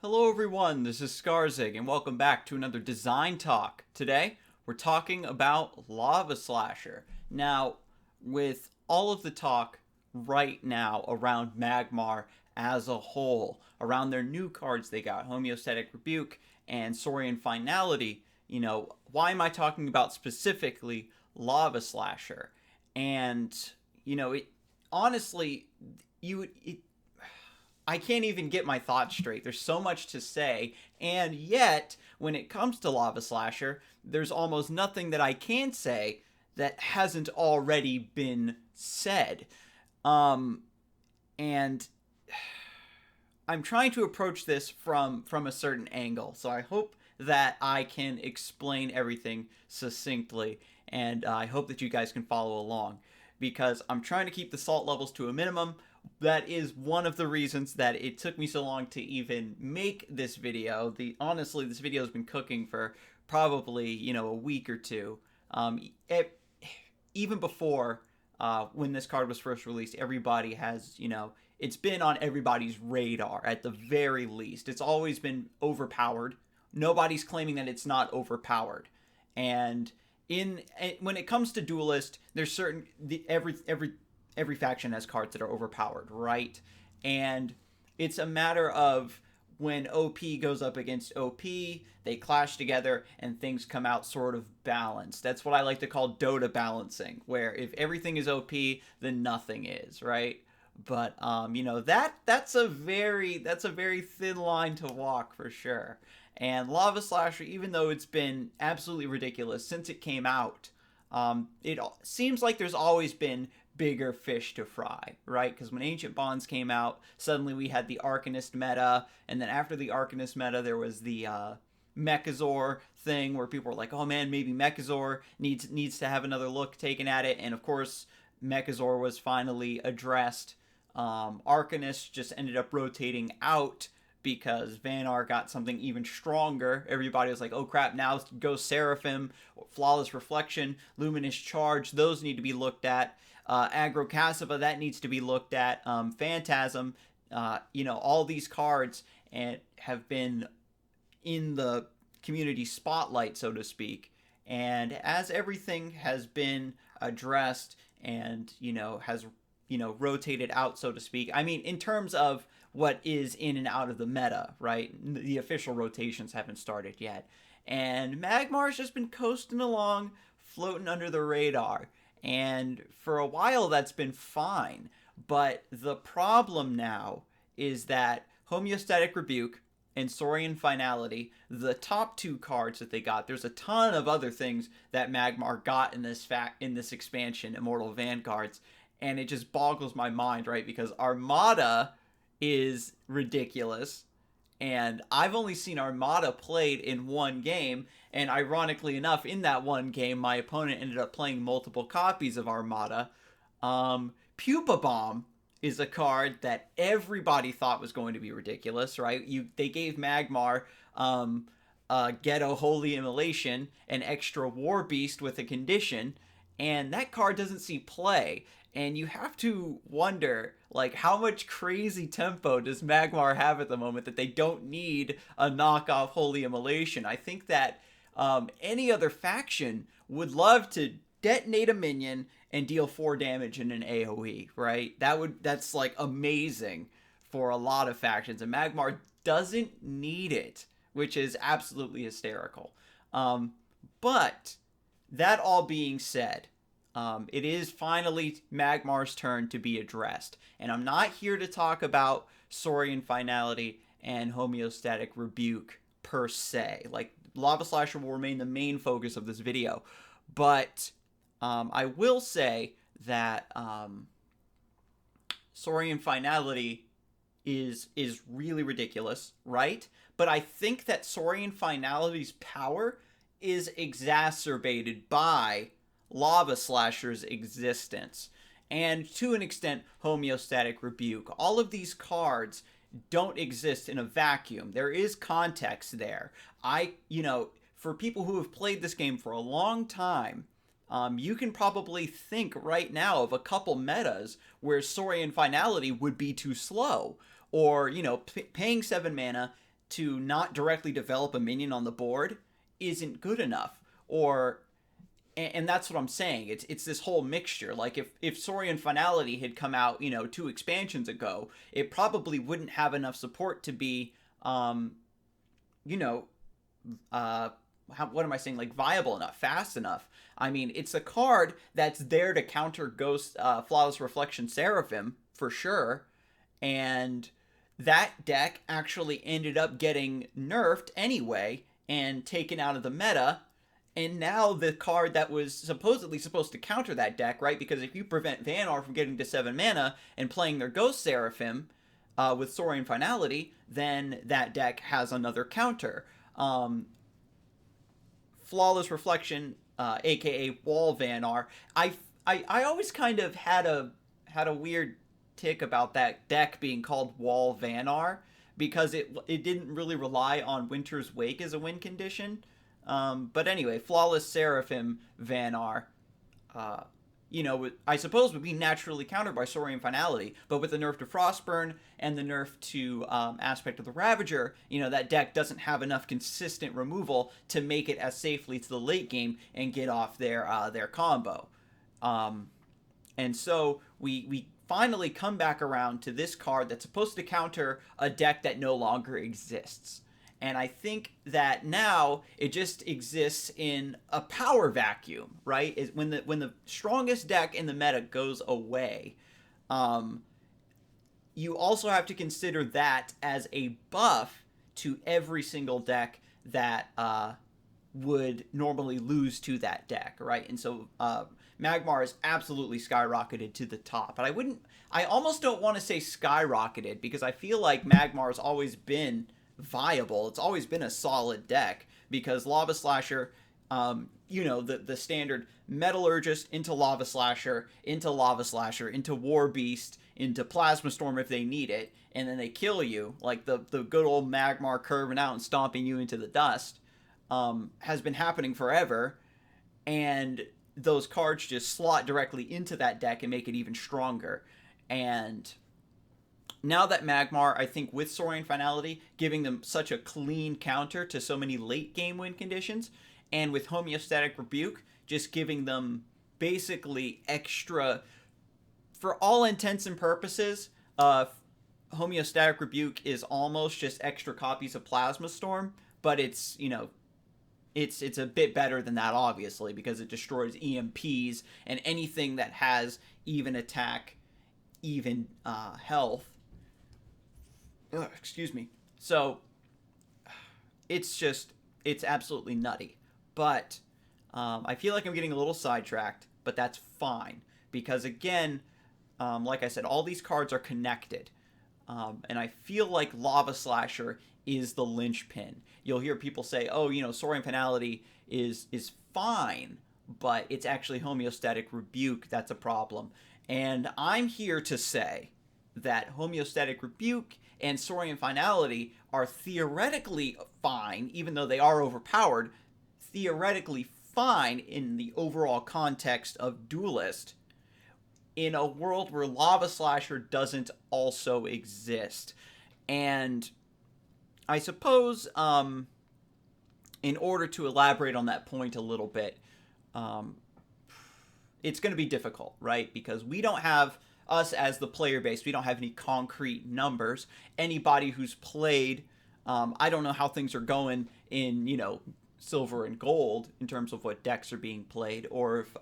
Hello everyone, this is Scarzig, and welcome back to another design talk. Today, we're talking about Lavaslasher. Now, with all of the talk right now around Magmar as a whole, around their new cards they got, Homeostatic Rebuke and Saurian Finality, why am I talking about specifically Lavaslasher? And, honestly, I can't even get my thoughts straight. There's so much to say, and yet, when it comes to Lavaslasher, there's almost nothing that I can say that hasn't already been said. And I'm trying to approach this from a certain angle, so I hope that I can explain everything succinctly, and I hope that you guys can follow along, because I'm trying to keep the salt levels to a minimum. That is one of the reasons that it took me so long to even make this video. Honestly, this video has been cooking for probably, a week or two. Even before when this card was first released, everybody has, it's been on everybody's radar at the very least. It's always been overpowered. Nobody's claiming that it's not overpowered. And when it comes to Duelyst, there's certain every faction has cards that are overpowered, right? And it's a matter of when OP goes up against OP, they clash together and things come out sort of balanced. That's what I like to call Dota balancing, where if everything is OP, then nothing is, right? But that's a very thin line to walk for sure. And Lavaslasher, even though it's been absolutely ridiculous since it came out, it seems like there's always been bigger fish to fry, right? Because when Ancient Bonds came out, suddenly we had the Arcanist meta, and then after the Arcanist meta, there was the Mechazor thing, where people were like, oh man, maybe Mechazor needs to have another look taken at it, and of course, Mechazor was finally addressed. Arcanist just ended up rotating out, because Vanar got something even stronger. Everybody was like, oh crap, now go Seraphim, Flawless Reflection, Luminous Charge, those need to be looked at. Aggro Cassiva, that needs to be looked at. Phantasm, all these cards have been in the community spotlight, so to speak. And as everything has been addressed and, has, rotated out, so to speak, I mean, in terms of what is in and out of the meta, right? The official rotations haven't started yet. And Magmar's just been coasting along, floating under the radar. And for a while, that's been fine. But the problem now is that Homeostatic Rebuke and Saurian Finality, the top two cards that they got, there's a ton of other things that Magmar got in this expansion, Immortal Vanguards, and it just boggles my mind, right? Because Armada is ridiculous, and I've only seen Armada played in one game, and ironically enough, in that one game, my opponent ended up playing multiple copies of Armada. Pupa Bomb is a card that everybody thought was going to be ridiculous, right? They gave Magmar Ghetto Holy Immolation, an extra War Beast with a condition, and that card doesn't see play. And you have to wonder, like, how much crazy tempo does Magmar have at the moment that they don't need a knockoff Holy Immolation? I think that any other faction would love to detonate a minion and deal 4 damage in an AoE, right? That's like amazing for a lot of factions, and Magmar doesn't need it, which is absolutely hysterical. But that all being said, it is finally Magmar's turn to be addressed. And I'm not here to talk about Saurian Finality and Homeostatic Rebuke per se. Like, Lavaslasher will remain the main focus of this video. But I will say that Saurian Finality is really ridiculous, right? But I think that Saurian Finality's power is exacerbated by Lavaslasher's existence, and to an extent Homeostatic Rebuke. All of these cards don't exist in a vacuum. There is context there. For people who have played this game for a long time, you can probably think right now of a couple metas where Saurian Finality would be too slow, or paying 7 mana to not directly develop a minion on the board isn't good enough. Or and that's what I'm saying. It's this whole mixture. Like if Saurian Finality had come out, 2 expansions ago, it probably wouldn't have enough support to be, you know, what am I saying? Like viable enough, fast enough. I mean, it's a card that's there to counter Ghost, Flawless Reflection, Seraphim for sure, and that deck actually ended up getting nerfed anyway and taken out of the meta. And now the card that was supposedly supposed to counter that deck, right? Because if you prevent Vanar from getting to 7 mana and playing their Ghost Seraphim with Saurian Finality, then that deck has another counter. Flawless Reflection, aka Wall Vanar. I always kind of had a weird tick about that deck being called Wall Vanar because it didn't really rely on Winter's Wake as a win condition. But anyway, Flawless Seraphim Vanar, I suppose would be naturally countered by Saurian Finality, but with the nerf to Frostburn and the nerf to Aspect of the Ravager, that deck doesn't have enough consistent removal to make it as safely to the late game and get off their combo. And so we finally come back around to this card that's supposed to counter a deck that no longer exists. And I think that now it just exists in a power vacuum, right? When the strongest deck in the meta goes away, you also have to consider that as a buff to every single deck that would normally lose to that deck, right? And so Magmar is absolutely skyrocketed to the top. But I almost don't want to say skyrocketed because I feel like Magmar has always been viable. It's always been a solid deck because Lavaslasher, the standard Metallurgist into Lavaslasher, into War Beast, into Plasma Storm if they need it, and then they kill you, like the good old Magmar curving out and stomping you into the dust, has been happening forever, and those cards just slot directly into that deck and make it even stronger. And now that Magmar, I think with Saurian Finality, giving them such a clean counter to so many late game win conditions, and with Homeostatic Rebuke, just giving them basically extra, for all intents and purposes, Homeostatic Rebuke is almost just extra copies of Plasma Storm, but it's a bit better than that, obviously, because it destroys EMPs and anything that has even attack, even health. Excuse me. So it's absolutely nutty. But I feel like I'm getting a little sidetracked, but that's fine. Because again, like I said, all these cards are connected. And I feel like Lavaslasher is the linchpin. You'll hear people say, Saurian Finality is fine, but it's actually Homeostatic Rebuke that's a problem. And I'm here to say that Homeostatic Rebuke and Saurian Finality are theoretically fine, even though they are overpowered, theoretically fine in the overall context of Duelyst, in a world where Lavaslasher doesn't also exist. And I suppose, in order to elaborate on that point a little bit, it's going to be difficult, right? Because we don't have, us as the player base, we don't have any concrete numbers. Anybody who's played, I don't know how things are going in, silver and gold in terms of what decks are being played, or if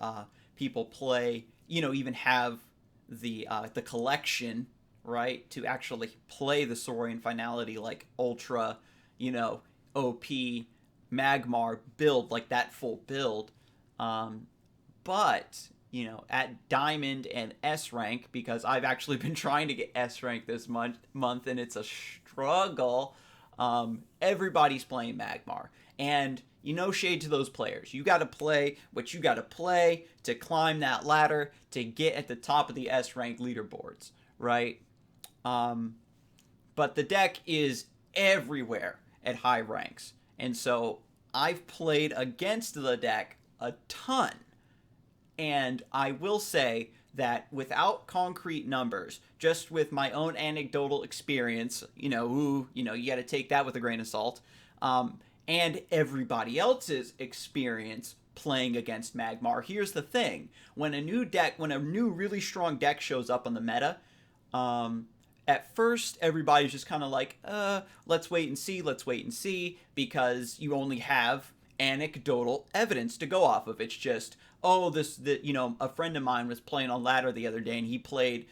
people play, even have the collection, right, to actually play the Saurian Finality, like Ultra, OP, Magmar build, like that full build. But at Diamond and S rank, because I've actually been trying to get S rank this month, and it's a struggle. Everybody's playing Magmar, and shade to those players. You got to play what you got to play to climb that ladder to get at the top of the S rank leaderboards, right? But the deck is everywhere at high ranks, and so I've played against the deck a ton. And I will say that without concrete numbers, just with my own anecdotal experience, you got to take that with a grain of salt, and everybody else's experience playing against Magmar. Here's the thing: when a new really strong deck shows up on the meta, at first everybody's just kind of like, let's wait and see, because you only have anecdotal evidence to go off of. It's just, a friend of mine was playing on ladder the other day, and he played,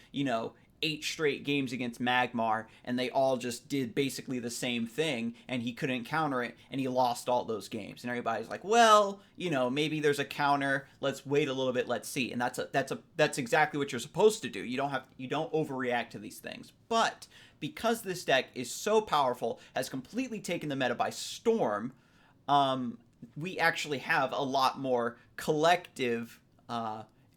8 straight games against Magmar, and they all just did basically the same thing, and he couldn't counter it, and he lost all those games. And everybody's like, well, maybe there's a counter. Let's wait a little bit. Let's see. And that's exactly what you're supposed to do. You don't overreact to these things. But because this deck is so powerful, has completely taken the meta by storm, we actually have a lot more collective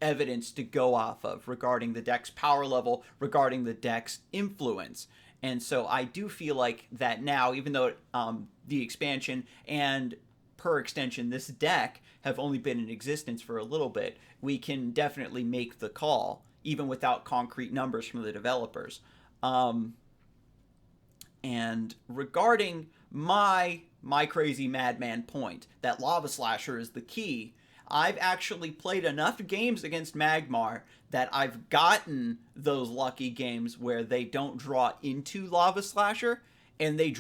evidence to go off of regarding the deck's power level, regarding the deck's influence. And so I do feel like that now, even though the expansion and per extension this deck have only been in existence for a little bit, we can definitely make the call, even without concrete numbers from the developers. And regarding my crazy madman point that Lavaslasher is the key, I've actually played enough games against Magmar that I've gotten those lucky games where they don't draw into Lavaslasher, and they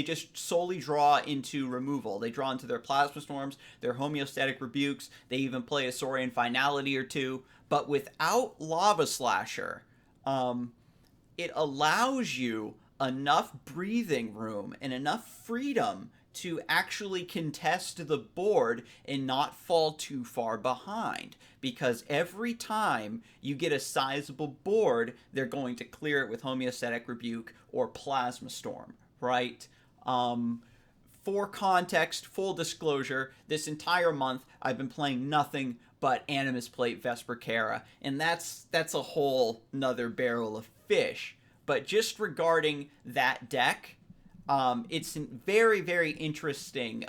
just solely draw into removal. They draw into their Plasma Storms, their Homeostatic Rebukes, they even play a Saurian Finality or two. But without Lavaslasher, it allows you enough breathing room and enough freedom to actually contest the board and not fall too far behind. Because every time you get a sizable board, they're going to clear it with Homeostatic Rebuke or Plasma Storm, right? For context, full disclosure, this entire month I've been playing nothing but Animus Plate Vespercara, and that's a whole nother barrel of fish. But just regarding that deck, it's a very, very interesting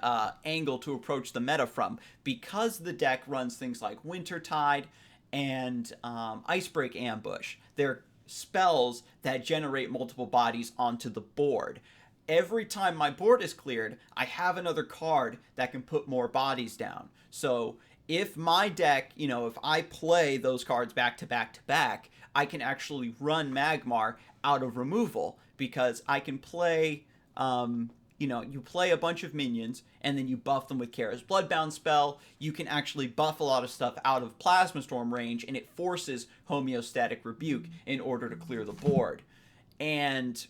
angle to approach the meta from, because the deck runs things like Wintertide and Icebreak Ambush. They're spells that generate multiple bodies onto the board. Every time my board is cleared, I have another card that can put more bodies down. So if my deck, if I play those cards back to back to back, I can actually run Magmar out of removal, because I can play, you play a bunch of minions, and then you buff them with Kara's Bloodbound spell. You can actually buff a lot of stuff out of Plasma Storm range, and it forces Homeostatic Rebuke in order to clear the board. And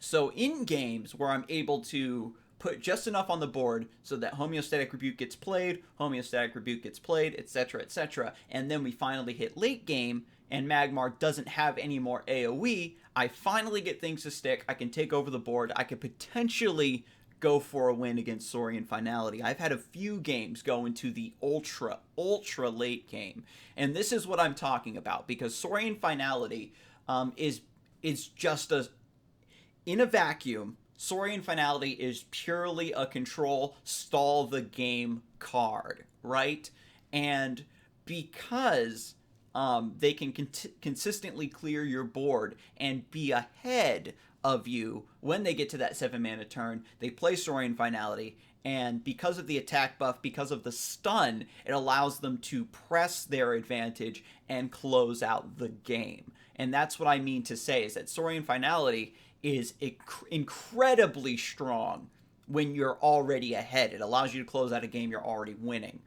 so in games where I'm able to put just enough on the board so that Homeostatic Rebuke gets played, etc., and then we finally hit late game, and Magmar doesn't have any more AoE, I finally get things to stick. I can take over the board. I could potentially go for a win against Saurian Finality. I've had a few games go into the ultra late game, and this is what I'm talking about, because Saurian Finality is just in a vacuum. Saurian Finality is purely a control, stall the game card, right? And because they can consistently clear your board and be ahead of you when they get to that 7-mana turn, they play Saurian Finality, and because of the attack buff, because of the stun, it allows them to press their advantage and close out the game. And that's what I mean to say, is that Saurian Finality is incredibly strong when you're already ahead. It allows you to close out a game you're already winning.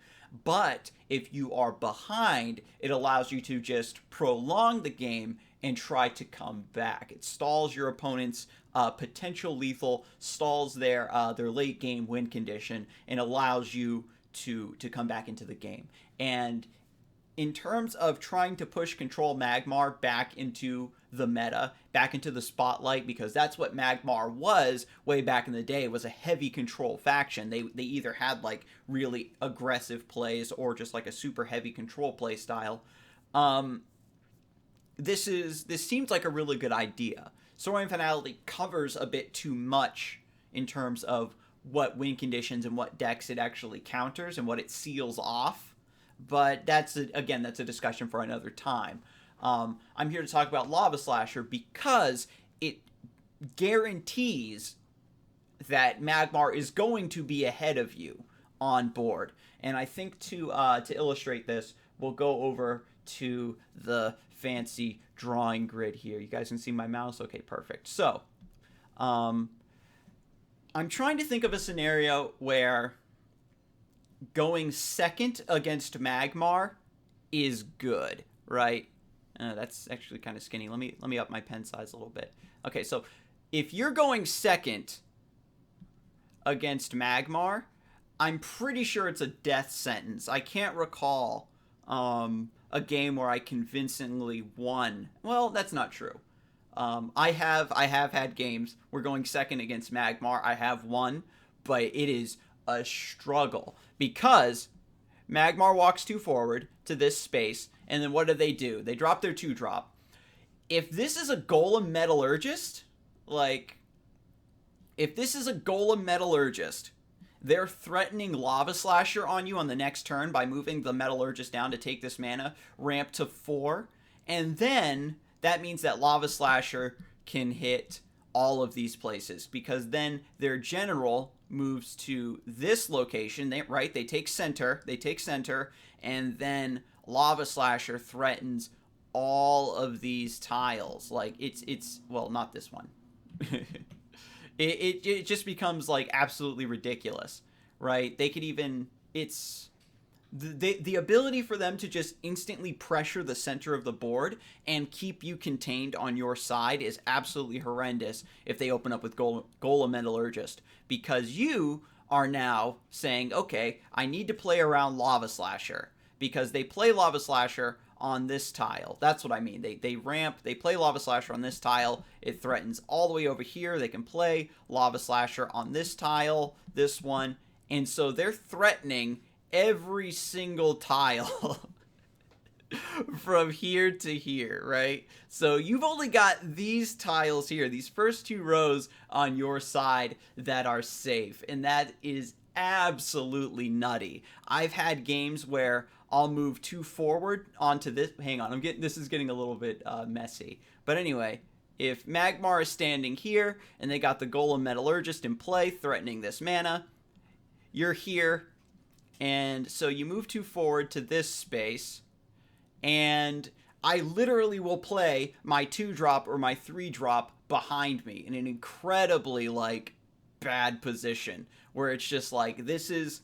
But if you are behind, it allows you to just prolong the game and try to come back. It stalls your opponent's potential lethal, stalls their late game win condition, and allows you to come back into the game. And in terms of trying to push Control Magmar back into the meta, back into the spotlight, because that's what Magmar was way back in the day, was a heavy control faction. They either had like really aggressive plays or just like a super heavy control play style. This seems like a really good idea. Saurian Finality covers a bit too much in terms of what win conditions and what decks it actually counters and what it seals off. But again, that's a discussion for another time. I'm here to talk about Lavaslasher because it guarantees that Magmar is going to be ahead of you on board. And I think to illustrate this, we'll go over to the fancy drawing grid here. You guys can see my mouse? Okay, perfect. So, I'm trying to think of a scenario where going second against Magmar is good, right? That's actually kind of skinny. Let me up my pen size a little bit. Okay, so if you're going second against Magmar, I'm pretty sure it's a death sentence. I can't recall a game where I convincingly won. Well, that's not true. I have had games where going second against Magmar, I have won, but it is a struggle because Magmar walks 2 forward to this space, and then what do? They drop their 2-drop. If this is a Golem Metallurgist, they're threatening Lavaslasher on you on the next turn by moving the Metallurgist down to take this mana, ramp to 4, and then that means that Lavaslasher can hit all of these places because then their general moves to this location. They take center, and then Lavaslasher threatens all of these tiles. Like it's well, not this one. it just becomes like absolutely ridiculous, right? They could even the ability for them to just instantly pressure the center of the board and keep you contained on your side is absolutely horrendous if they open up with Golem Metallurgist, because you are now saying, okay, I need to play around Lavaslasher, because they play Lavaslasher on this tile. That's what I mean. They play Lavaslasher on this tile. It threatens all the way over here. They can play Lavaslasher on this tile, this one, and so they're threatening every single tile from here to here, right? So you've only got these tiles here, these first 2 rows on your side that are safe, and that is absolutely nutty. I've had games where I'll move 2 forward onto this. Hang on, this is getting a little bit messy. But anyway, if Magmar is standing here and they got the Golem Metallurgist in play threatening this mana, you're here. And so you move 2 forward to this space, and I literally will play my 2-drop or my 3-drop behind me in an incredibly, bad position, where it's just like, this is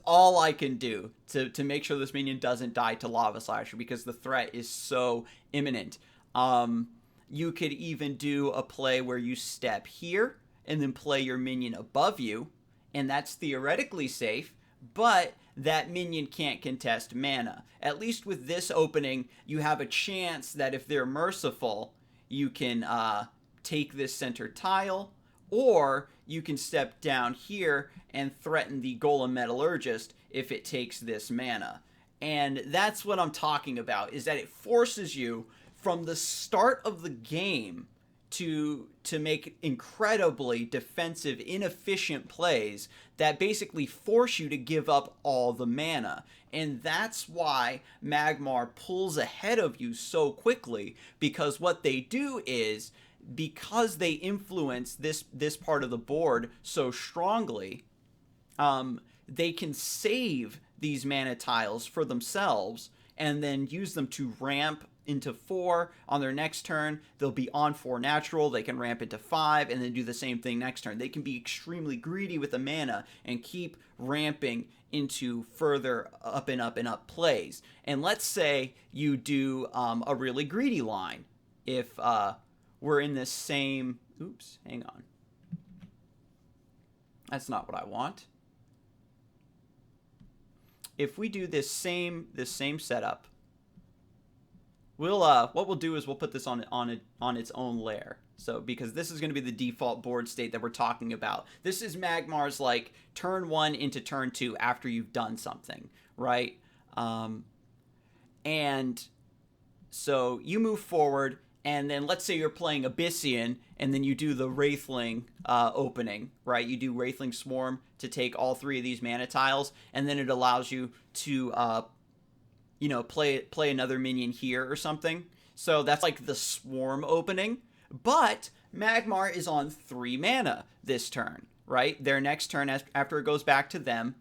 all I can do to make sure this minion doesn't die to Lavaslasher, because the threat is so imminent. You could even do a play where you step here, and then play your minion above you, and that's theoretically safe, but that minion can't contest mana. At least with this opening, you have a chance that if they're merciful, you can take this center tile, or you can step down here and threaten the Golem Metallurgist if it takes this mana. And that's what I'm talking about, is that it forces you from the start of the game to make incredibly defensive, inefficient plays that basically force you to give up all the mana. And that's why Magmar pulls ahead of you so quickly, because what they do is, because they influence this part of the board so strongly, they can save these mana tiles for themselves and then use them to ramp into 4 on their next turn. They'll be on 4 natural, they can ramp into 5, and then do the same thing next turn. They can be extremely greedy with the mana and keep ramping into further up and up and up plays. And let's say you do a really greedy line. If we're in this same... Oops, hang on. That's not what I want. If we do this same setup, what we'll do is we'll put this on its own layer. So, because this is going to be the default board state that we're talking about. This is Magmar's turn 1 into turn 2 after you've done something, right? And so you move forward, and then let's say you're playing Abyssian, and then you do the Wraithling opening, right? You do Wraithling Swarm to take all 3 of these mana tiles, and then it allows you to play another minion here or something. So that's like the swarm opening. But Magmar is on 3 mana this turn, right? Their next turn, after it goes back to them,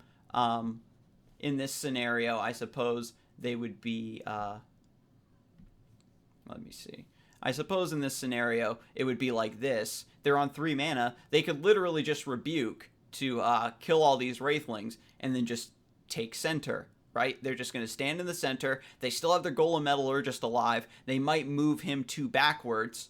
in this scenario, I suppose they would be... let me see. I suppose in this scenario, it would be like this. They're on 3 mana. They could literally just Rebuke to kill all these Wraithlings and then just take center, right? They're just going to stand in the center. They still have their Golem Metallurgist alive. They might move him 2 backwards.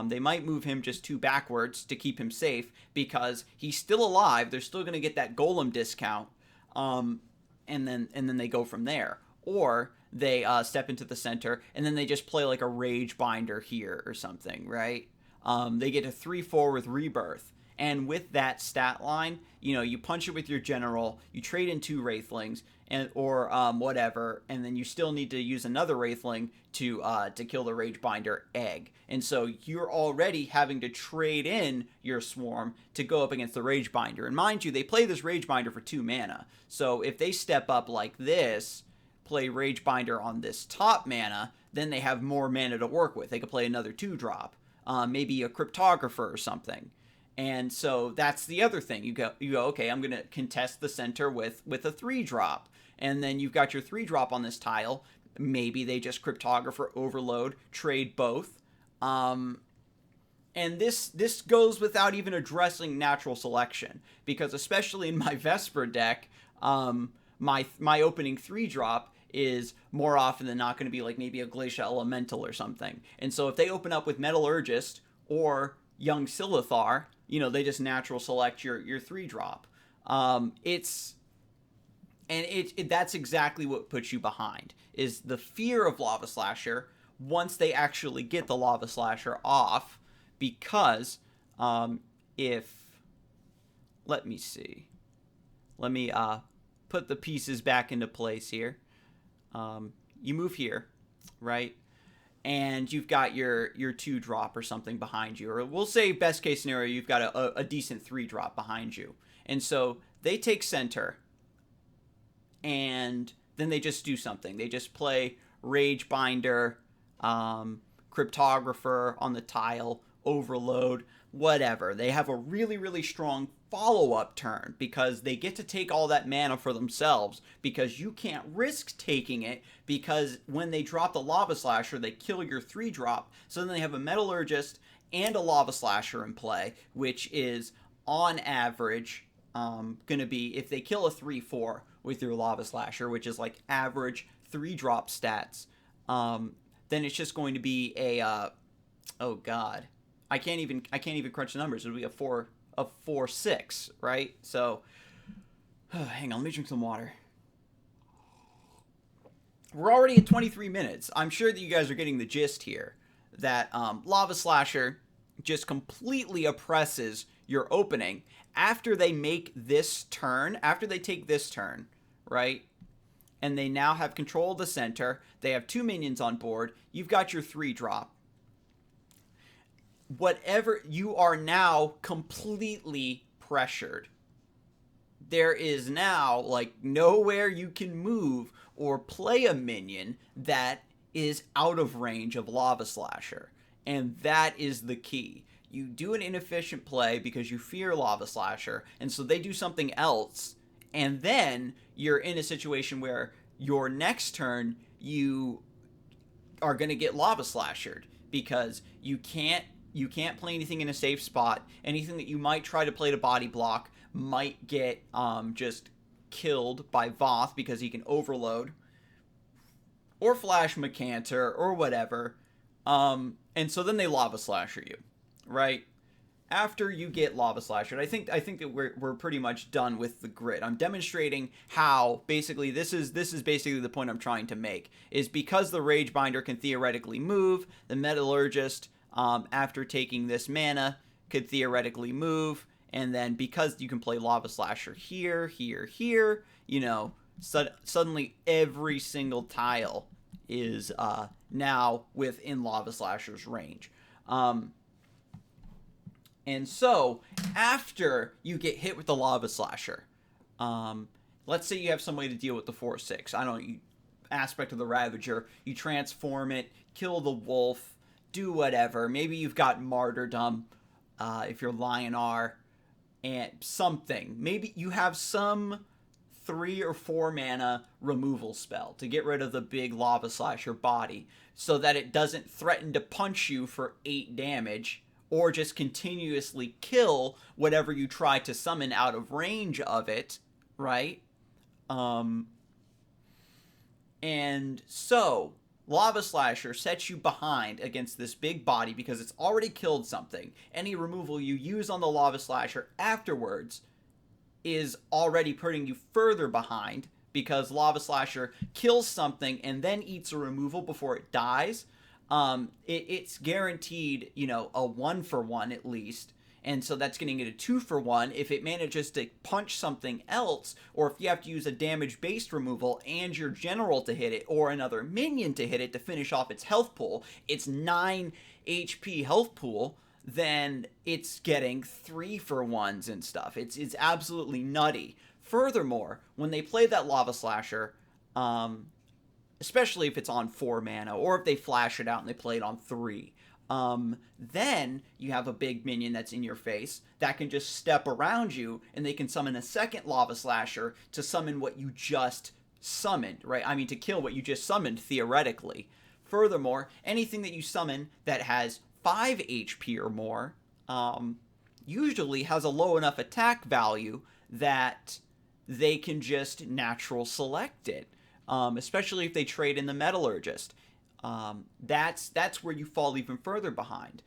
They might move him just 2 backwards to keep him safe because he's still alive. They're still going to get that Golem discount, and then they go from there. Or they step into the center, and then they just play like a Rage Binder here or something, right? They get a 3/4 with Rebirth. And with that stat line, you punch it with your General, you trade in 2 Wraithlings, or whatever, and then you still need to use another Wraithling to kill the Rage Binder egg. And so you're already having to trade in your Swarm to go up against the Rage Binder. And mind you, they play this Rage Binder for 2 mana. So if they step up like this, play Rage Binder on this top mana, then they have more mana to work with. They could play another 2-drop, maybe a Cryptographer or something. And so that's the other thing. You go, okay, I'm going to contest the center with a 3-drop. And then you've got your 3-drop on this tile. Maybe they just Cryptographer, Overload, trade both. And this goes without even addressing natural selection. Because especially in my Vesper deck, my opening 3-drop is more often than not going to be like maybe a Glacial Elemental or something. And so if they open up with Metallurgist or Young Silithar, they just natural select your 3-drop. That's exactly what puts you behind, is the fear of Lavaslasher once they actually get the Lavaslasher off, because let me see. Let me put the pieces back into place here. You move here, right? And you've got your 2-drop or something behind you. Or we'll say best case scenario, you've got a decent 3-drop behind you. And so they take center, and then they just do something. They just play Rage Binder, Cryptographer on the tile, Overload, whatever. They have a really, really strong follow-up turn because they get to take all that mana for themselves, because you can't risk taking it, because when they drop the Lavaslasher, they kill your 3-drop. So then they have a Metallurgist and a Lavaslasher in play, which is on average going to be, if they kill a 3/4 with your Lavaslasher, which is like average 3-drop stats, then it's just going to be a oh god, I can't even crunch the numbers. It'll be a 4/6, right? So hang on, let me drink some water. We're already at 23 minutes. I'm sure that you guys are getting the gist here, that Lavaslasher just completely oppresses your opening after they make this turn, after they take this turn, right? And they now have control of the center. They have 2 minions on board. You've got your 3-drop. Whatever, you are now completely pressured. There is now like nowhere you can move or play a minion that is out of range of Lavaslasher. And that is the key. You do an inefficient play because you fear Lavaslasher, and so they do something else, and then you're in a situation where your next turn you are going to get Lavaslashered because you can't play anything in a safe spot. Anything that you might try to play to body block might get just killed by Voth because he can Overload or Flash Macantor or whatever. And so then they Lavaslasher you, right? After you get Lavaslasher, I think that we're pretty much done with the grid. I'm demonstrating how basically this is basically the point I'm trying to make, is because the Rage Binder can theoretically move, the Metallurgist after taking this mana could theoretically move, and then because you can play Lavaslasher here, suddenly every single tile is now within Lavaslasher's range. And so, after you get hit with the Lavaslasher, let's say you have some way to deal with the 4/6. I don't know, aspect of the Ravager. You transform it, kill the wolf, do whatever. Maybe you've got martyrdom if you're Lionar, and something. Maybe you have some 3 or 4 mana removal spell to get rid of the big Lavaslasher body so that it doesn't threaten to punch you for 8 damage or just continuously kill whatever you try to summon out of range of it, right? And so Lavaslasher sets you behind against this big body because it's already killed something. Any removal you use on the Lavaslasher afterwards is already putting you further behind because Lavaslasher kills something and then eats a removal before it dies. It's guaranteed, you know, a 1-for-1 at least. And so that's getting it a 2-for-1 if it manages to punch something else, or if you have to use a damage-based removal and your general to hit it, or another minion to hit it to finish off its health pool, its 9 HP health pool, then it's getting 3-for-1s and stuff. It's absolutely nutty. Furthermore, when they play that Lavaslasher, especially if it's on 4 mana, or if they flash it out and they play it on 3, then you have a big minion that's in your face that can just step around you, and they can summon a second Lavaslasher to summon what you just summoned, right? I mean, to kill what you just summoned, theoretically. Furthermore, anything that you summon that has 5 HP or more, usually has a low enough attack value that they can just natural select it, especially if they trade in the Metallurgist. That's where you fall even further behind,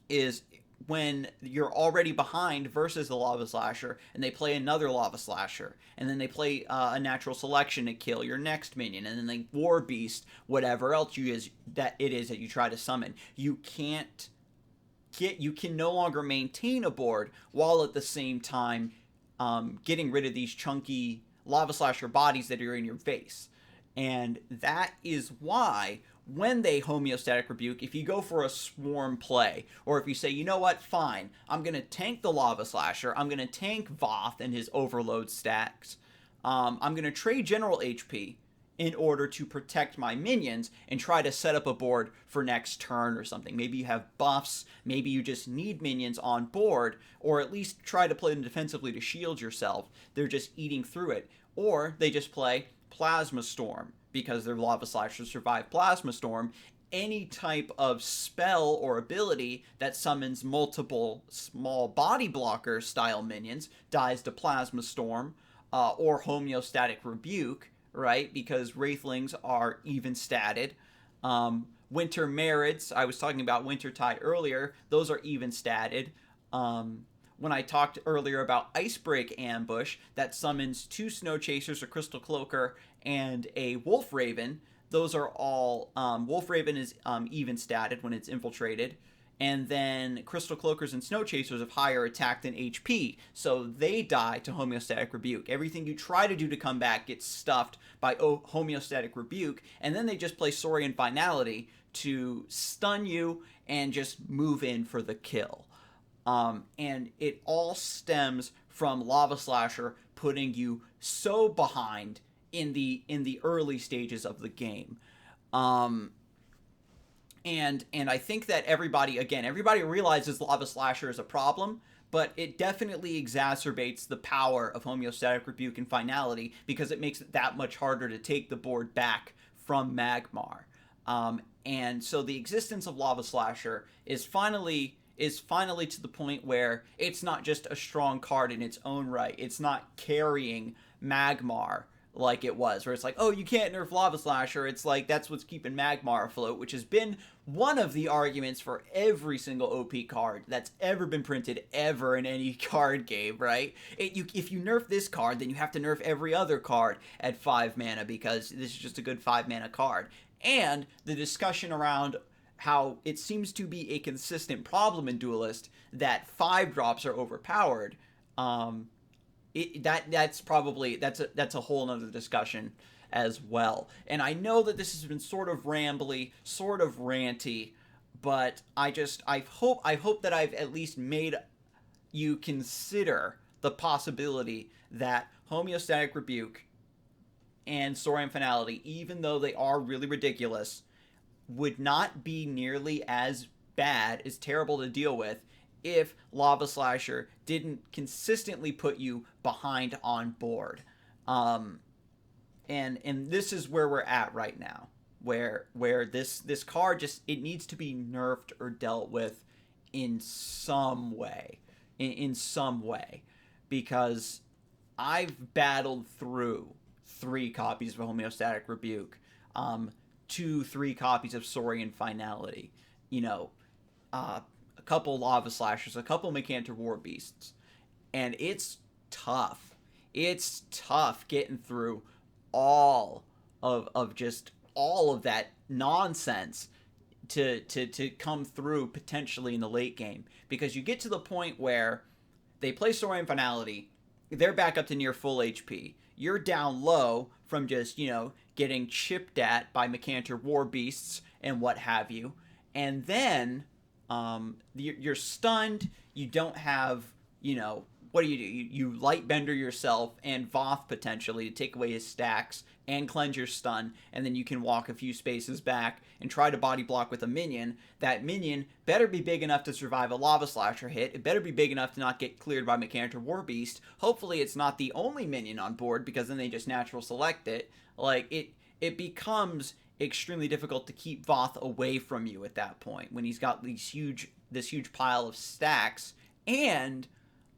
is when you're already behind versus the Lavaslasher, and they play another Lavaslasher, and then they play a natural selection to kill your next minion, and then they War Beast whatever else it is that you try to summon. You can no longer maintain a board while at the same time getting rid of these chunky Lavaslasher bodies that are in your face. And that is why when they homeostatic rebuke, if you go for a swarm play, or if you say, you know what, fine, I'm going to tank the Lavaslasher, I'm going to tank Voth and his overload stacks, I'm going to trade general HP in order to protect my minions and try to set up a board for next turn or something. Maybe you have buffs, maybe you just need minions on board, or at least try to play them defensively to shield yourself. They're just eating through it. Or they just play Plasma Storm because their Lavaslasher survive Plasma Storm. Any type of spell or ability that summons multiple small body blocker style minions dies to Plasma Storm, or Homeostatic Rebuke, right? Because Wraithlings are even statted. Winter Merits, I was talking about Wintertide earlier, those are even statted. When I talked earlier about Icebreak Ambush, that summons 2 Snow Chasers, a Crystal Cloaker, and a Wolf Raven. Those are all, Wolf Raven is even statted when it's infiltrated. And then Crystal Cloakers and Snow Chasers have higher attack than HP, so they die to Homeostatic Rebuke. Everything you try to do to come back gets stuffed by Homeostatic Rebuke, and then they just play Saurian Finality to stun you and just move in for the kill. And it all stems from Lavaslasher putting you so behind in the early stages of the game. And I think that everybody realizes Lavaslasher is a problem, but it definitely exacerbates the power of Homeostatic Rebuke and Finality because it makes it that much harder to take the board back from Magmar. And so the existence of Lavaslasher is finally to the point where it's not just a strong card in its own right. It's not carrying Magmar like it was, where it's like, oh, you can't nerf Lavaslasher. It's like, that's what's keeping Magmar afloat, which has been one of the arguments for every single OP card that's ever been printed ever in any card game, right? If you nerf this card, then you have to nerf every other card at 5 mana because this is just a good 5 mana card. And the discussion around how it seems to be a consistent problem in Duelyst that 5-drops are overpowered, that's a whole nother discussion as well. And I know that this has been sort of rambly, sort of ranty, but I hope that I've at least made you consider the possibility that Homeostatic Rebuke and Saurian Finality, even though they are really ridiculous, would not be nearly as bad, as terrible to deal with, if Lavaslasher didn't consistently put you behind on board. And this is where we're at right now, where this card just, it needs to be nerfed or dealt with in some way, in some way, because I've battled through 3 copies of Homeostatic Rebuke, 2-3 copies of Saurian Finality, a couple Lavaslashers, a couple Mechantor War Beasts, and it's tough. It's tough getting through all of just all of that nonsense to come through potentially in the late game, because you get to the point where they play Saurian Finality, they're back up to near full HP. You're down low from just, getting chipped at by Mechantor War Beasts and what have you. And then you're stunned. You don't have, what do? You Lightbender yourself and Voth potentially to take away his stacks and cleanse your stun, and then you can walk a few spaces back and try to body block with a minion. That minion better be big enough to survive a Lavaslasher hit. It better be big enough to not get cleared by Mechantor War Beast. Hopefully it's not the only minion on board, because then they just natural select it. Like, it becomes extremely difficult to keep Voth away from you at that point, when he's got this huge pile of stacks and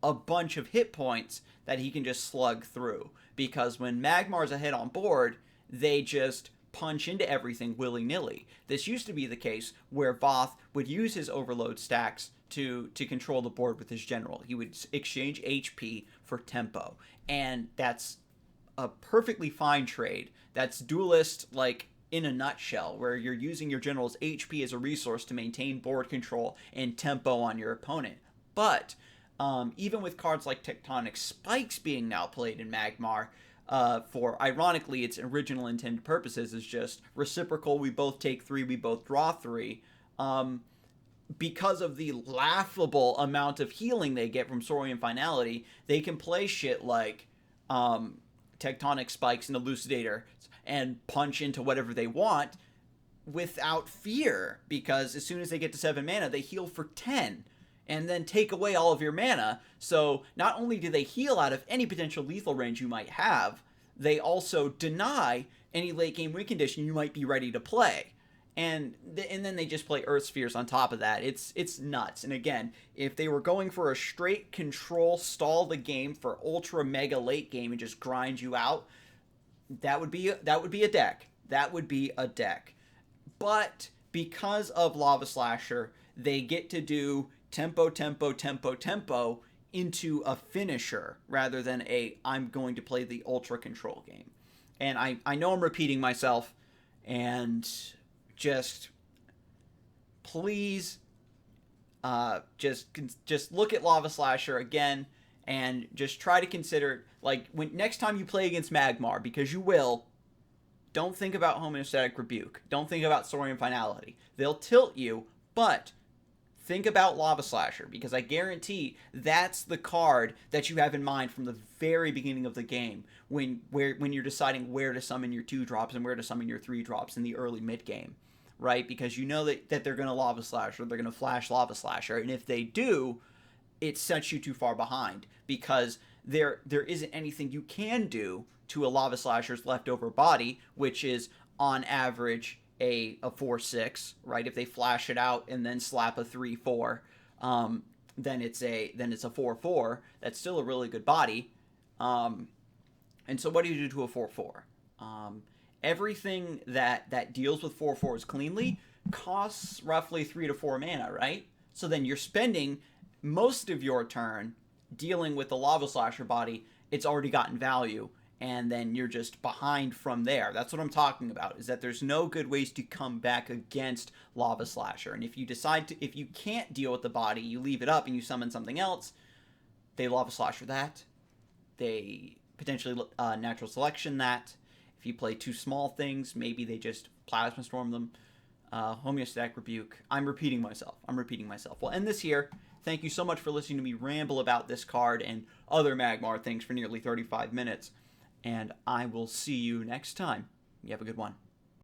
a bunch of hit points that he can just slug through. Because when Magmar's ahead on board, they just punch into everything willy-nilly. This used to be the case where Voth would use his overload stacks to control the board with his general. He would exchange HP for tempo, and that's a perfectly fine trade. That's Duelyst, like, in a nutshell, where you're using your general's HP as a resource to maintain board control and tempo on your opponent. But even with cards like Tectonic Spikes being now played in Magmar, for, ironically, its original intended purposes is just reciprocal, we both take 3, we both draw 3, because of the laughable amount of healing they get from Saurian Finality, they can play shit like Tectonic Spikes and Elucidator and punch into whatever they want without fear, because as soon as they get to 7 mana, they heal for 10. And then take away all of your mana. So not only do they heal out of any potential lethal range you might have, they also deny any late game win condition you might be ready to play. And then they just play Earth Spheres on top of that. It's nuts. And again, if they were going for a straight control, stall the game for ultra mega late game and just grind you out, that would be a deck. That would be a deck. But because of Lavaslasher, they get to do tempo into a finisher rather than I'm going to play the ultra control game. And I know I'm repeating myself, and just please just look at Lavaslasher again and just try to consider, like, when next time you play against Magmar, because you will, don't think about Homeostatic Rebuke. Don't think about Saurian Finality. They'll tilt you, but think about Lavaslasher, because I guarantee that's the card that you have in mind from the very beginning of the game when you're deciding where to summon your 2-drops and where to summon your 3-drops in the early mid-game, right? Because you know that they're going to Lavaslasher, they're going to flash Lavaslasher, and if they do, it sets you too far behind, because there isn't anything you can do to a Lavaslasher's leftover body, which is, on average, a 4/6, right? If they flash it out and then slap a 3/4, then it's a 4/4. That's still a really good body. And so what do you do to a 4/4? Everything that deals with 4/4s cleanly costs roughly 3 to 4 mana, right? So then you're spending most of your turn dealing with the Lavaslasher body. It's already gotten value, and then you're just behind from there. That's what I'm talking about, is that there's no good ways to come back against Lavaslasher. And if you can't deal with the body, you leave it up and you summon something else, they Lavaslasher that. They potentially natural selection that. If you play 2 small things, maybe they just Plasma Storm them. Homeostatic Rebuke. I'm repeating myself. We'll end this here. Thank you so much for listening to me ramble about this card and other Magmar things for nearly 35 minutes. and I will see you next time. You have a good one.